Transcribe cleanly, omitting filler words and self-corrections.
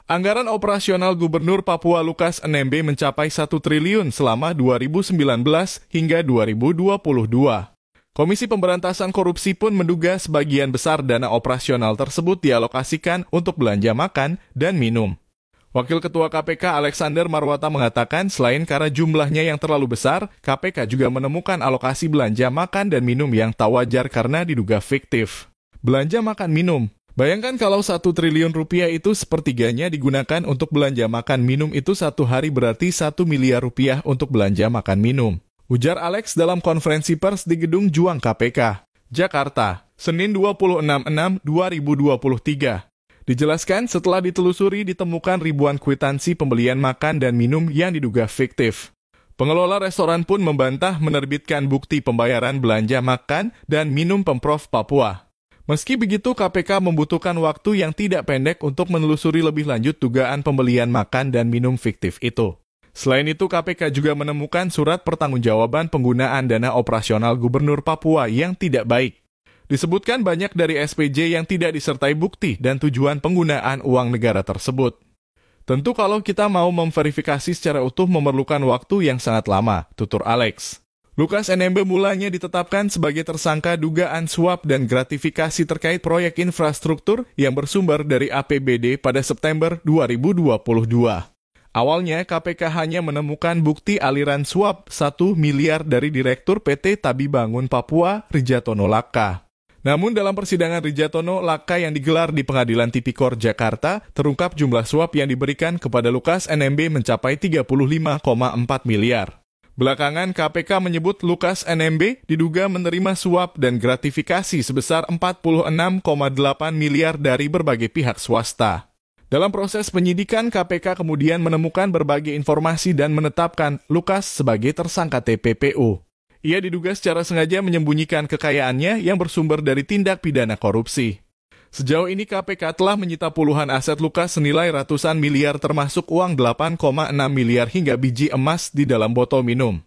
Anggaran operasional Gubernur Papua Lukas NMB mencapai 1 triliun selama 2019 hingga 2022. Komisi Pemberantasan Korupsi pun menduga sebagian besar dana operasional tersebut dialokasikan untuk belanja makan dan minum. Wakil Ketua KPK Alexander Marwata mengatakan selain karena jumlahnya yang terlalu besar, KPK juga menemukan alokasi belanja makan dan minum yang tak wajar karena diduga fiktif. Belanja makan minum. Bayangkan kalau 1 triliun rupiah itu sepertiganya digunakan untuk belanja makan minum, itu satu hari berarti 1 miliar rupiah untuk belanja makan minum. Ujar Alex dalam konferensi pers di Gedung Juang KPK, Jakarta, Senin 26/6/2023. Dijelaskan setelah ditelusuri ditemukan ribuan kwitansi pembelian makan dan minum yang diduga fiktif. Pengelola restoran pun membantah menerbitkan bukti pembayaran belanja makan dan minum Pemprov Papua. Meski begitu, KPK membutuhkan waktu yang tidak pendek untuk menelusuri lebih lanjut dugaan pembelian makan dan minum fiktif itu. Selain itu, KPK juga menemukan surat pertanggungjawaban penggunaan dana operasional Gubernur Papua yang tidak baik. Disebutkan banyak dari SPJ yang tidak disertai bukti dan tujuan penggunaan uang negara tersebut. Tentu kalau kita mau memverifikasi secara utuh memerlukan waktu yang sangat lama, tutur Alex. Lukas NMB mulanya ditetapkan sebagai tersangka dugaan suap dan gratifikasi terkait proyek infrastruktur yang bersumber dari APBD pada September 2022. Awalnya, KPK hanya menemukan bukti aliran suap 1 miliar dari Direktur PT Tabibangun Papua, Rijatono Laka. Namun dalam persidangan Rijatono Laka yang digelar di Pengadilan Tipikor Jakarta, terungkap jumlah suap yang diberikan kepada Lukas NMB mencapai 35,4 miliar. Belakangan, KPK menyebut Lukas NMB diduga menerima suap dan gratifikasi sebesar 46,8 miliar dari berbagai pihak swasta. Dalam proses penyidikan, KPK kemudian menemukan berbagai informasi dan menetapkan Lukas sebagai tersangka TPPU. Ia diduga secara sengaja menyembunyikan kekayaannya yang bersumber dari tindak pidana korupsi. Sejauh ini KPK telah menyita puluhan aset Lukas senilai ratusan miliar termasuk uang 8,6 miliar hingga biji emas di dalam botol minum.